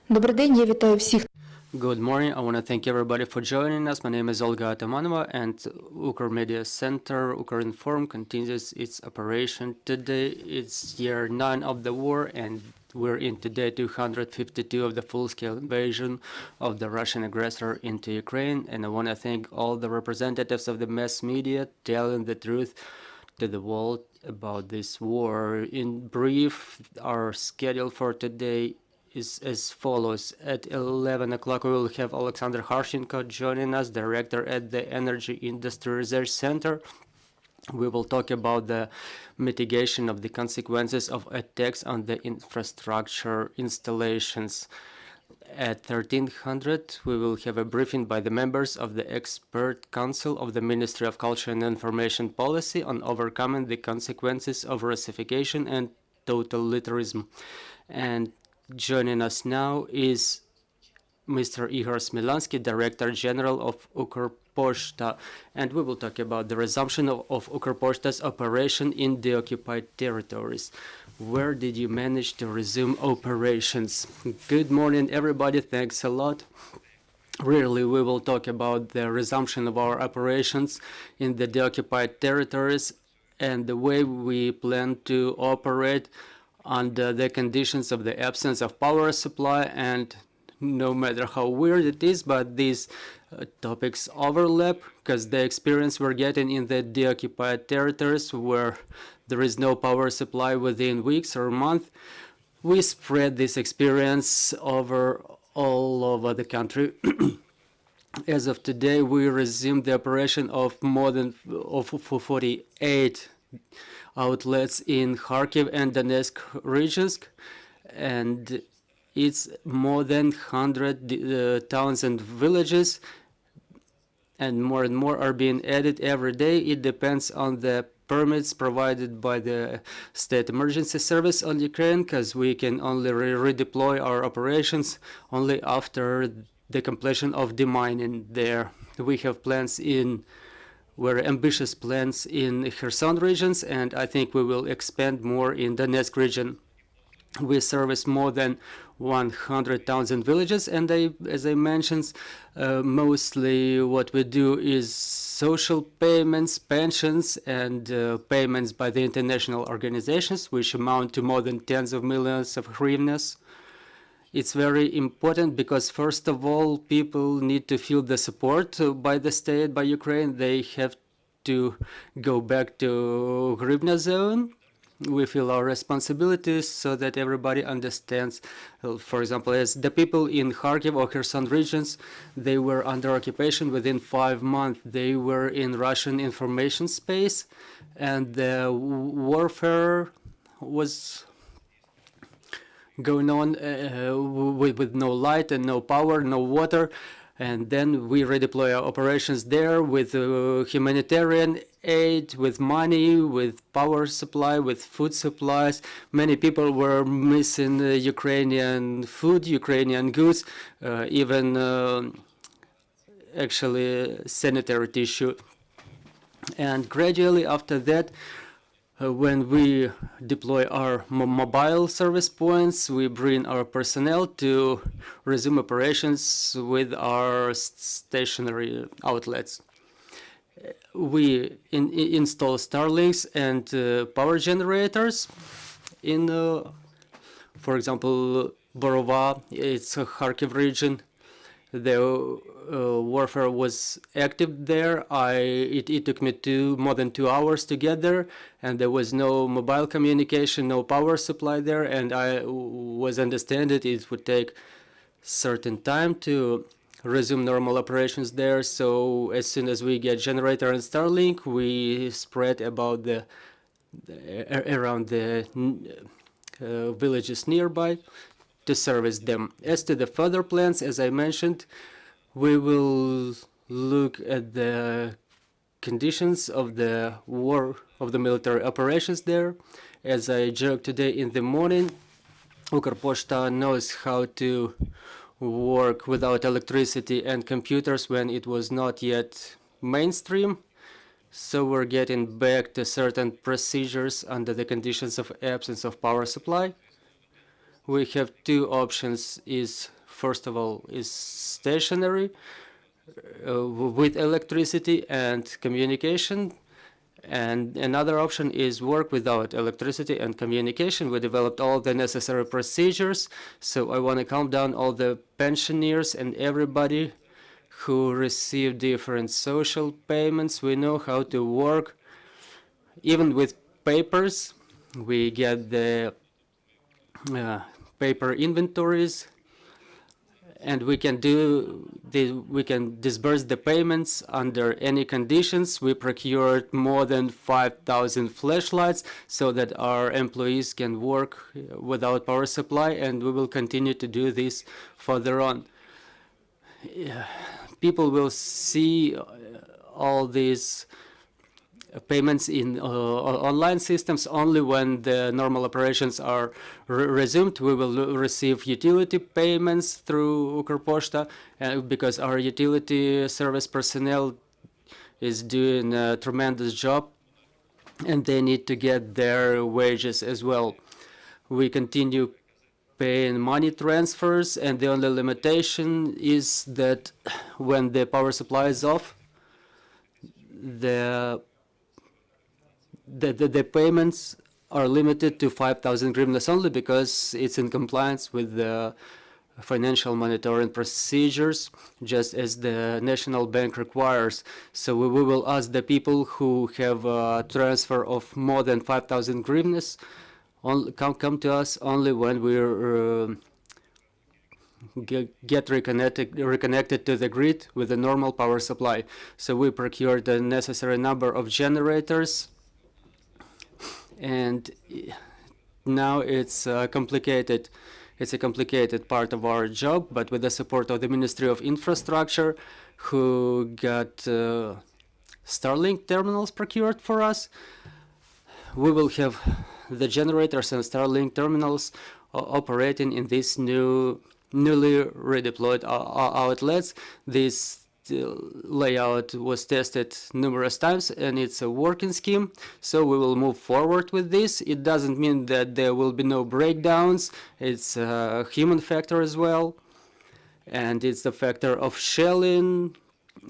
Добрий день, я вітаю всіх. Good morning. I want to thank everybody for joining us. My name is Olga Atamanova, and Ukr Media Center, Ukrinform, continues its operation. Today it's year 9 of the war, and we're in today 252 of the full-scale invasion of the Russian aggressor into Ukraine. And I want to thank all the representatives of the mass media telling the truth to the world about this war. In brief, our schedule for today is as follows. At 11 o'clock, we will have Alexander Harshenko joining us, director at the Energy Industry Research Center. We will talk about the mitigation of the consequences of attacks on the infrastructure installations. At 1300, we will have a briefing by the members of the Expert Council of the Ministry of Culture and Information Policy on overcoming the consequences of Russification and totalitarianism. And joining us now is Mr. Ihor Smilyanskyi, Director General of Ukrposhta, and we will talk about the resumption of Ukrposhta's operation in the occupied territories. Where did you manage to resume operations? Good morning, everybody. Thanks a lot. Really, we will talk about the resumption of our operations in the occupied territories and the way we plan to operate under the conditions of the absence of power supply. And no matter how weird it is, but these topics overlap, because the experience we're getting in the deoccupied territories where there is no power supply within weeks or months, we spread this experience all over the country. As of today, we resumed the operation of more than 48 outlets in Kharkiv and Donetsk regions, and it's more than 100 towns and villages, and more are being added every day. It depends on the permits provided by the State Emergency Service on Ukraine, because we can only redeploy our operations only after the completion of demining there. We have plans very ambitious plans in Kherson regions, and I think we will expand more in the Donetsk region. We service more than 100 towns and villages, and as I mentioned, mostly what we do is social payments, pensions, and payments by the international organizations, which amount to more than tens of millions of hryvnias. It's very important because, first of all, people need to feel the support by the state, by Ukraine. They have to go back to hryvnia zone. We feel our responsibilities so that everybody understands. For example, as the people in Kharkiv or Kherson regions, they were under occupation within 5 months. They were in Russian information space, and the warfare was going on with no light and no power, no water. And then we redeploy our operations there with humanitarian aid, with money, with power supply, with food supplies. Many people were missing Ukrainian food, Ukrainian goods, even actually sanitary tissue. And gradually after that, when we deploy our mobile service points, we bring our personnel to resume operations with our stationary outlets. We install Starlinks and power generators in, for example, Borova, it's a Kharkiv region. The warfare was active there. It took me more than 2 hours to get there, and there was no mobile communication, no power supply there, and I was understanding it would take certain time to resume normal operations there. So as soon as we get generator and Starlink, we spread about around the villages nearby to service them. As to the further plans, as I mentioned, we will look at the conditions of the war, of the military operations there. As I joked today in the morning, Ukrposhta knows how to work without electricity and computers when it was not yet mainstream. So we're getting back to certain procedures under the conditions of absence of power supply. we have two options. First of all, is stationary with electricity and communication. And another option is work without electricity and communication. We developed all the necessary procedures. So I want to calm down all the pensioners and everybody who receive different social payments. We know how to work. Even with papers, we get the paper inventories, and we can disburse the payments under any conditions. We procured more than 5,000 flashlights so that our employees can work without power supply, and we will continue to do this further on. People will see all these payments in online systems only when the normal operations are resumed. We will receive utility payments through Ukrposhta because our utility service personnel is doing a tremendous job, and they need to get their wages as well. We continue paying money transfers, and the only limitation is that when the power supply is off, the payments are limited to 5,000 hryvnias only because it's in compliance with the financial monitoring procedures, just as the National Bank requires. So we will ask the people who have a transfer of more than 5,000 hryvnias come to us only when we're get reconnected to the grid with a normal power supply. So we procured the necessary number of generators, and now it's complicated. It's a complicated part of our job, but with the support of the Ministry of Infrastructure, who got Starlink terminals procured for us, we will have the generators and Starlink terminals operating in these newly redeployed outlets. This layout was tested numerous times, and it's a working scheme, so we will move forward with this. It doesn't mean that there will be no breakdowns. It's a human factor as well, and it's the factor of shelling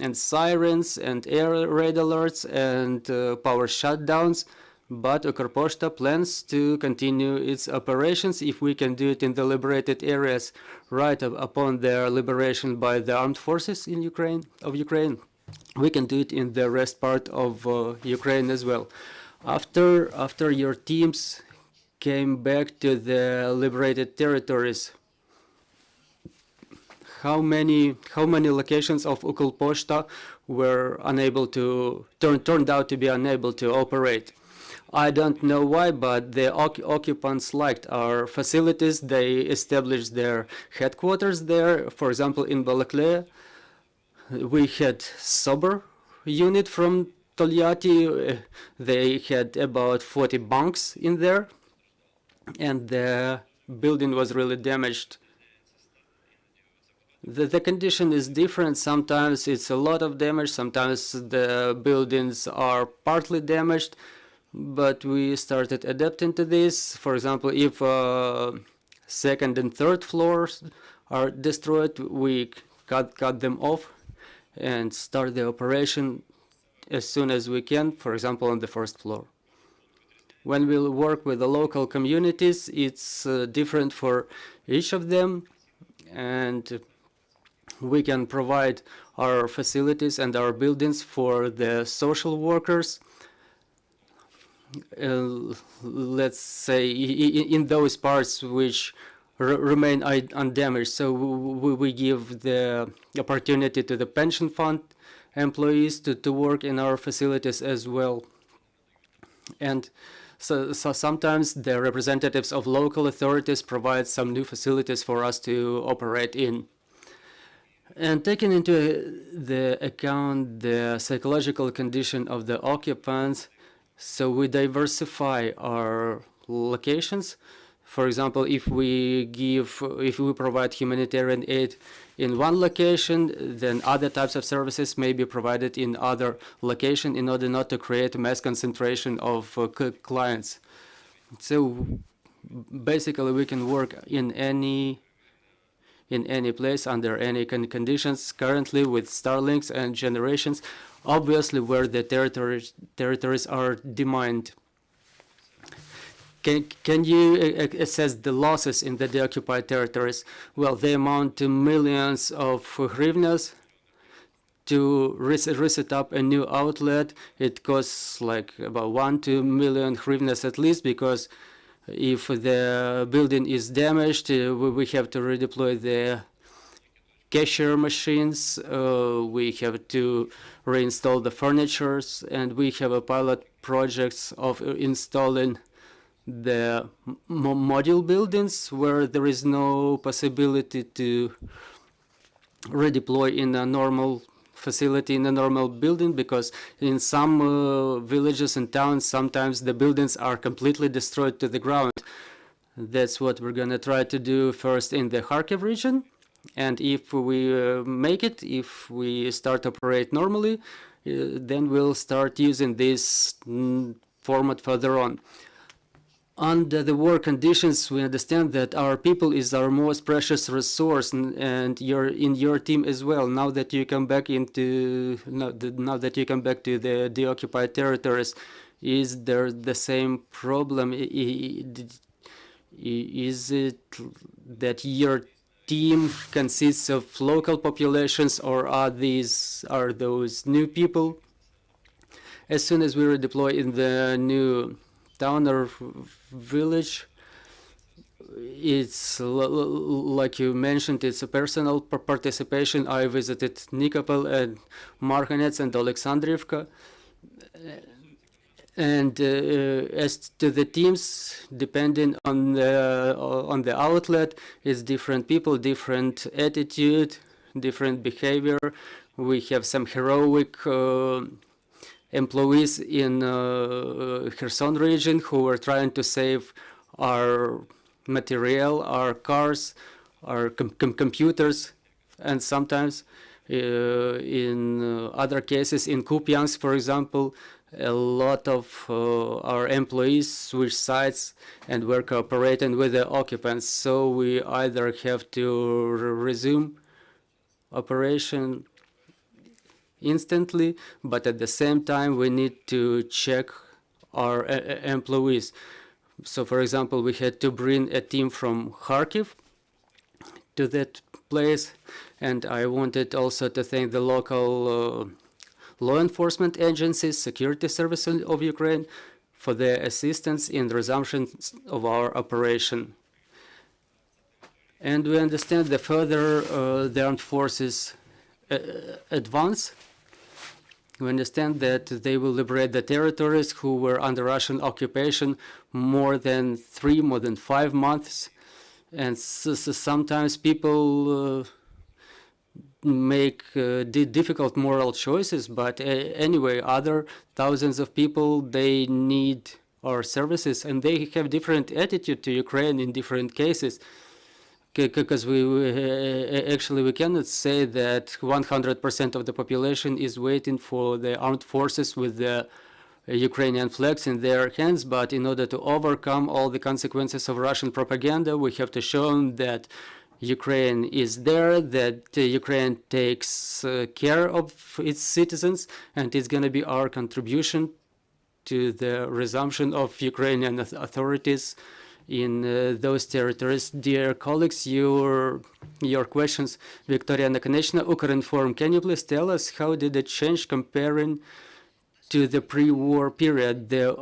and sirens and air raid alerts and power shutdowns. But Ukrposhta plans to continue its operations if we can do it in the liberated areas right upon their liberation by the armed forces in Ukraine. We can do it in the rest part of Ukraine as well. After your teams came back to the liberated territories, how many locations of Ukrposhta were turned out to be unable to operate? I don't know why, but the occupants liked our facilities. They established their headquarters there. For example, in Balakleya, we had Sober unit from Tolyatti. They had about 40 bunks in there, and the building was really damaged. The condition is different. Sometimes it's a lot of damage. Sometimes the buildings are partly damaged. But we started adapting to this. For example, if second and third floors are destroyed, we cut them off and start the operation as soon as we can, for example, on the first floor. When we work with the local communities, it's different for each of them, and we can provide our facilities and our buildings for the social workers. Let's say in those parts which remain undamaged. So we give the opportunity to the pension fund employees to work in our facilities as well. And so sometimes the representatives of local authorities provide some new facilities for us to operate in. And taking into the account the psychological condition of the occupants, so we diversify our locations. For example, if we provide humanitarian aid in one location, then other types of services may be provided in other location in order not to create a mass concentration of clients. So basically we can work in any place under any conditions currently with Starlinks and generations, obviously where the territories are demined. Can you assess the losses in the deoccupied territories? Well, they amount to millions of hryvnias. To reset up a new outlet, it costs like about 1-2 million hryvnias at least, because if the building is damaged, we have to redeploy the cashier machines, we have to reinstall the furnitures, and we have a pilot projects of installing the module buildings where there is no possibility to redeploy in a normal facility, in a normal building, because in some villages and towns sometimes the buildings are completely destroyed to the ground. That's what we're gonna try to do first in the Kharkiv region, and if we make it, if we start operate normally, then we'll start using this format further on. Under the war conditions, we understand that our people is our most precious resource, and you're in your team as well. Now that you come back into now that you come back to the deoccupied territories, is there the same problem? Is it that your team consists of local populations, or are those new people? As soon as we redeploy in the new town or village, it's like you mentioned, it's a personal participation. I visited Nikopol and Marhanets and Alexandrivka, and as to the teams, depending on the outlet, it's different people, different attitude, different behavior. We have some heroic employees in Kherson region who are trying to save our material, our cars, our computers, and sometimes in other cases, in Kupiansk, for example, a lot of our employees switch sides and were cooperating with the occupants. So we either have to resume operation instantly, but at the same time we need to check our employees. So for example, we had to bring a team from Kharkiv to that place, and I wanted also to thank the local law enforcement agencies, security services of Ukraine, for their assistance in the resumption of our operation. And we understand the further the armed forces advance, we understand that they will liberate the territories who were under Russian occupation more than 5 months. And so sometimes people make difficult moral choices, but anyway, other thousands of people, they need our services, and they have different attitude to Ukraine in different cases. Because we cannot say that 100% of the population is waiting for the armed forces with the Ukrainian flags in their hands, but in order to overcome all the consequences of Russian propaganda, we have to show that Ukraine is there, that Ukraine takes care of its citizens, and it's going to be our contribution to the resumption of Ukrainian authorities in those territories. Dear colleagues, your questions. Victoria Nakonechna, Ukrinform. Can you please tell us how did it change comparing to the pre-war period, the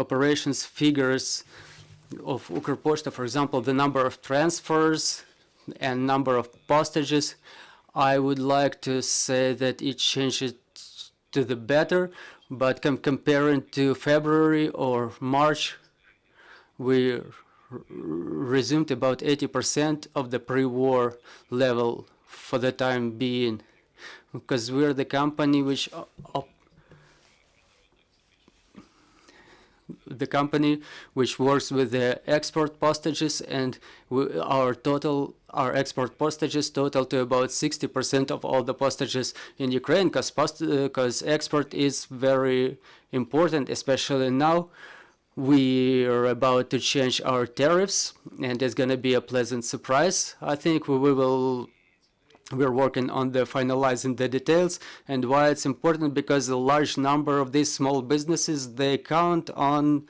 operations figures of Ukrposhta, for example, the number of transfers and number of postages? I would like to say that it changed to the better, but comparing to February or March, we resumed about 80% of the pre-war level for the time being, because we're the company which the company which works with the export postages, and our export postages total to about 60% of all the postages in Ukraine, because export is very important, especially now. We are about to change our tariffs, and it's going to be a pleasant surprise. I think we're working on finalizing the details. And why it's important, because a large number of these small businesses, they count on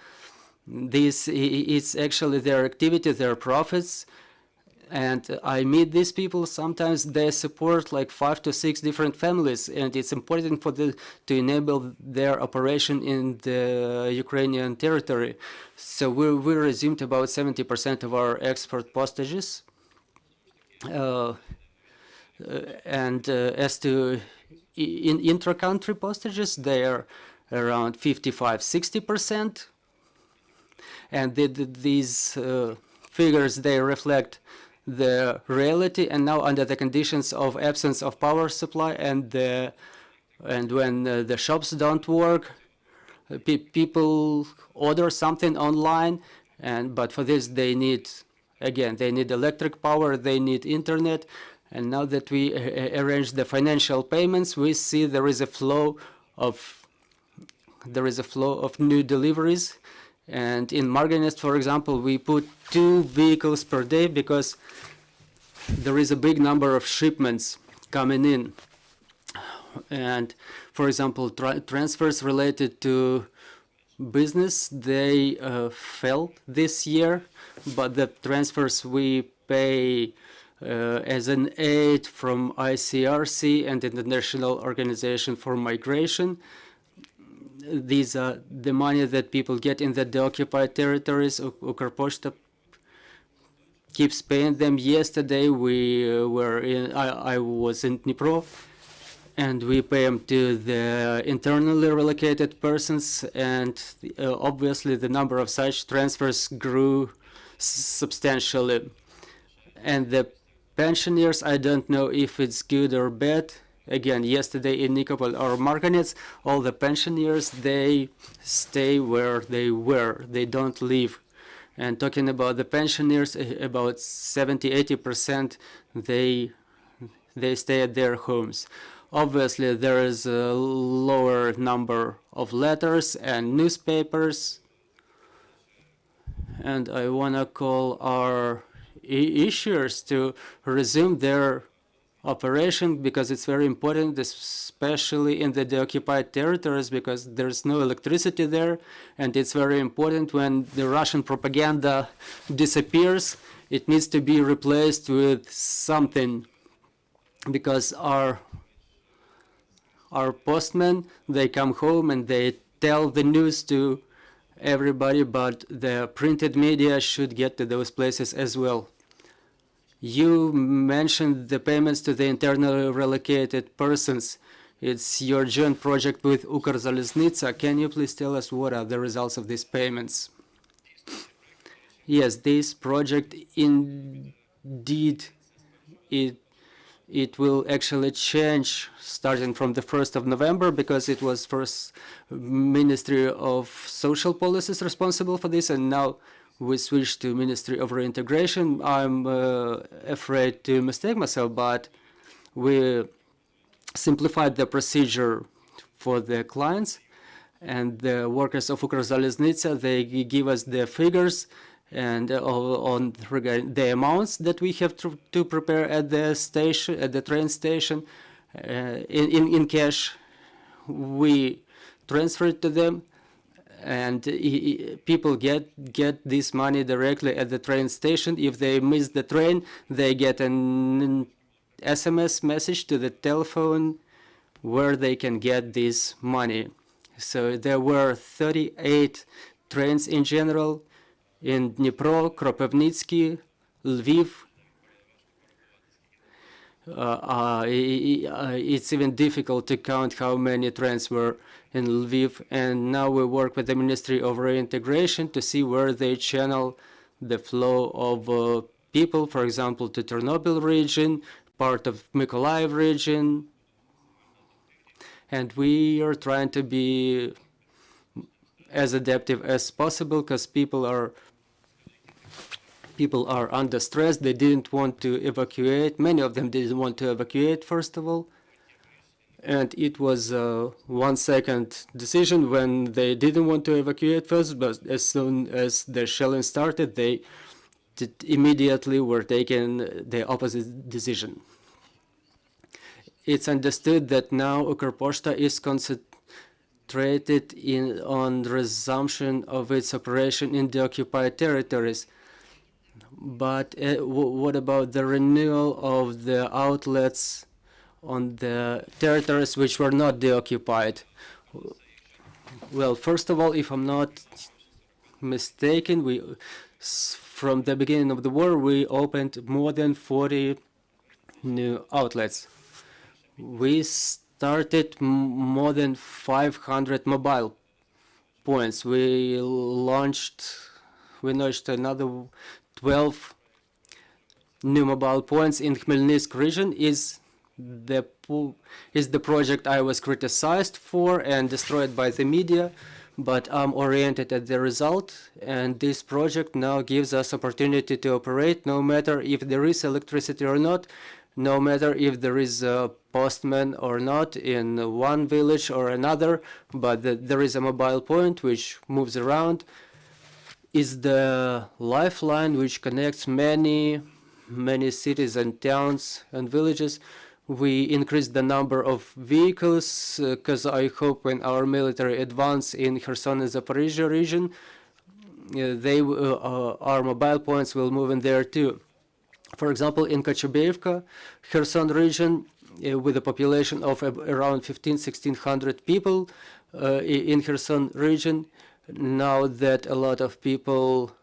this. It's actually their activity, their profits. And I meet these people. Sometimes they support like 5 to 6 different families, and it's important for them to enable their operation in the Ukrainian territory. So we resumed about 70% of our export postages. As to intra-country postages, they are around 55–60%. And these figures, they reflect the reality, and now under the conditions of absence of power supply and when the shops don't work, people order something online, but for this they need electric power, they need internet. And now that we arrange the financial payments, we see there is a flow of new deliveries. And in Marganets, for example, we put 2 vehicles per day because there is a big number of shipments coming in. And for example, transfers related to business, they fell this year, but the transfers we pay as an aid from ICRC and International Organization for Migration. These are the money that people get in the occupied territories. Ukrposhta keeps paying them. Yesterday I was in Dnipro, and we pay them to the internally relocated persons, and obviously the number of such transfers grew substantially. And the pensioners, I don't know if it's good or bad. Again, yesterday in Nikopol or Marganets, all the pensioners, they stay where they were. They don't leave. And talking about the pensioners, about 70–80%, they stay at their homes. Obviously, there is a lower number of letters and newspapers. And I want to call our issuers to resume their operation, because it's very important, especially in the occupied territories, because there's no electricity there, and it's very important when the Russian propaganda disappears, it needs to be replaced with something, because our postmen, they come home and they tell the news to everybody, but the printed media should get to those places as well. You mentioned the payments to the internally relocated persons. It's your joint project with Ukrzaliznytsia. Can you please tell us what are the results of these payments? Yes, this project indeed, it will actually change starting from the 1st of November, because it was first Ministry of Social Policies responsible for this, and now we switched to Ministry of Reintegration. I'm afraid to mistake myself, but we simplified the procedure for the clients, and the workers of Ukrzaliznytsia, they give us the figures and on the amounts that we have to prepare at the station, at the train station, in cash. We transfer it to them, and people get this money directly at the train station. If they miss the train, they get an SMS message to the telephone where they can get this money. So there were 38 trains in general in Dnipro, Kropivnitsky, Lviv. It's even difficult to count how many trains were in Lviv, and now we work with the Ministry of Reintegration to see where they channel the flow of people, for example, to Chernobyl region, part of Mykolaiv region, and we are trying to be as adaptive as possible, because people are under stress. They didn't want to evacuate. Many of them didn't want to evacuate, first of all. And it was a 1-second decision when they didn't want to evacuate first, but as soon as the shelling started, they immediately were taking the opposite decision. It's understood that now Ukrposhta is concentrated on resumption of its operation in the occupied territories. But what about the renewal of the outlets on the territories which were not deoccupied? Well, first of all, if I'm not mistaken, from the beginning of the war, we opened more than 40 new outlets. We started more than 500 mobile points. We launched another 12 new mobile points in Khmelnytsk region. Is the project I was criticized for and destroyed by the media, but I'm oriented at the result, and this project now gives us opportunity to operate no matter if there is electricity or not, no matter if there is a postman or not in one village or another, but there is a mobile point which moves around. Is the lifeline which connects many cities and towns and villages. We increased the number of vehicles because I hope when our military advance in Kherson and Zaporizhia region, our mobile points will move in there too. For example, in Kochubeyevka, Kherson region, with a population of around 1,600 people in Kherson region, now that a lot of people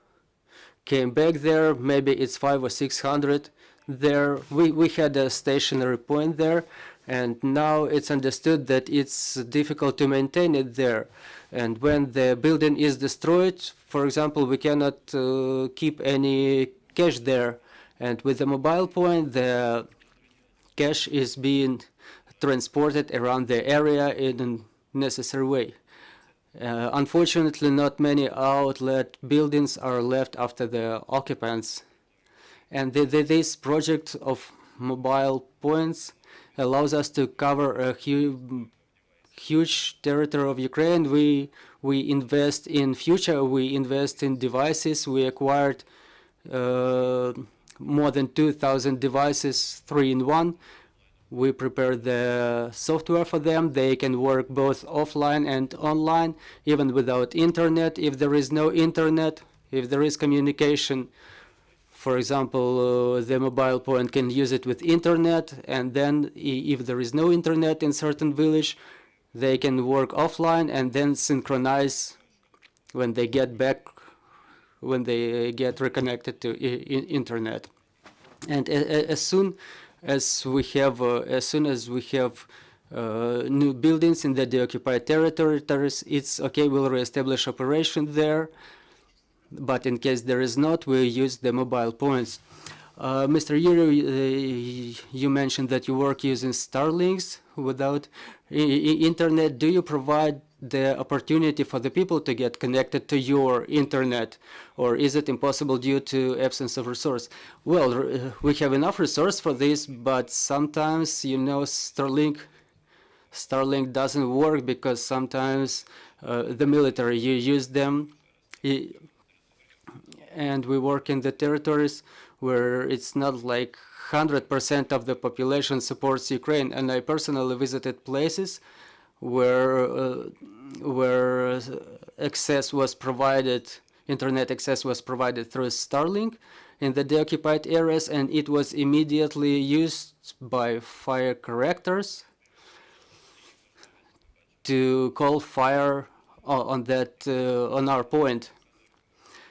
came back there, maybe it's 500 or 600 there. We had a stationary point there, and now it's understood that it's difficult to maintain it there. And when the building is destroyed, for example, we cannot keep any cash there. And with the mobile point, the cash is being transported around the area in a necessary way. Unfortunately, not many outlet buildings are left after the occupants. And this project of mobile points allows us to cover a huge territory of Ukraine. We invest in future, we invest in devices. We acquired more than 2,000 devices, 3-in-1. We prepare the software for them. They can work both offline and online, even without internet. If there is no internet, if there is communication, for example, the mobile point can use it with internet, and then if there is no internet in certain village, they can work offline and then synchronize when they get back, when they get reconnected to internet. And as soon as we have new buildings in the deoccupied territories, it's okay, we'll reestablish operation there. But in case there is not, we use the mobile points. Mr. Ihor, you mentioned that you work using Starlinks without internet. Do you provide the opportunity for the people to get connected to your internet, or is it impossible due to absence of resource? Well, we have enough resource for this, but sometimes, you know, Starlink doesn't work because sometimes the military use them, and we work in the territories where it's not like 100% of the population supports Ukraine. And I personally visited places where access was provided, internet access was provided through Starlink in the deoccupied areas, and it was immediately used by fire correctors to call fire on our point.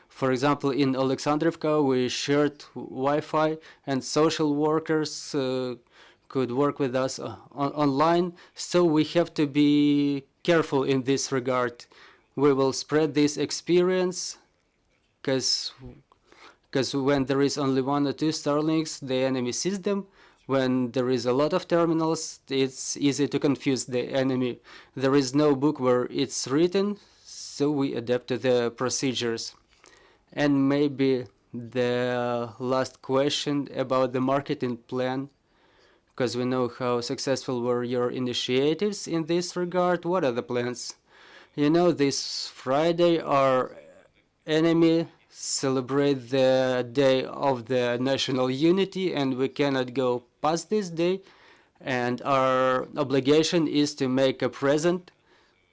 For example, in Alexandrivka, we shared Wi-Fi, and social workers could work with us online. So we have to be careful in this regard. We will spread this experience, because when there is only 1 or 2 Starlinks, the enemy sees them. When there is a lot of terminals, it's easy to confuse the enemy. There is no book where it's written, so we adapt to the procedures. And maybe the last question about the marketing plan, because we know how successful were your initiatives in this regard. What are the plans? You know, this Friday our enemy celebrate the day of the national unity, and we cannot go past this day, and our obligation is to make a present.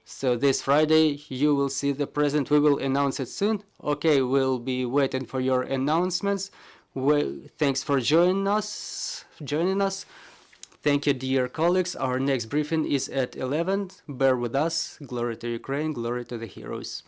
So this Friday you will see the present. We will announce it soon. Okay, we'll be waiting for your announcements. Thanks for joining us. Thank you, dear colleagues. Our next briefing is at 11. Bear with us. Glory to Ukraine, glory to the heroes.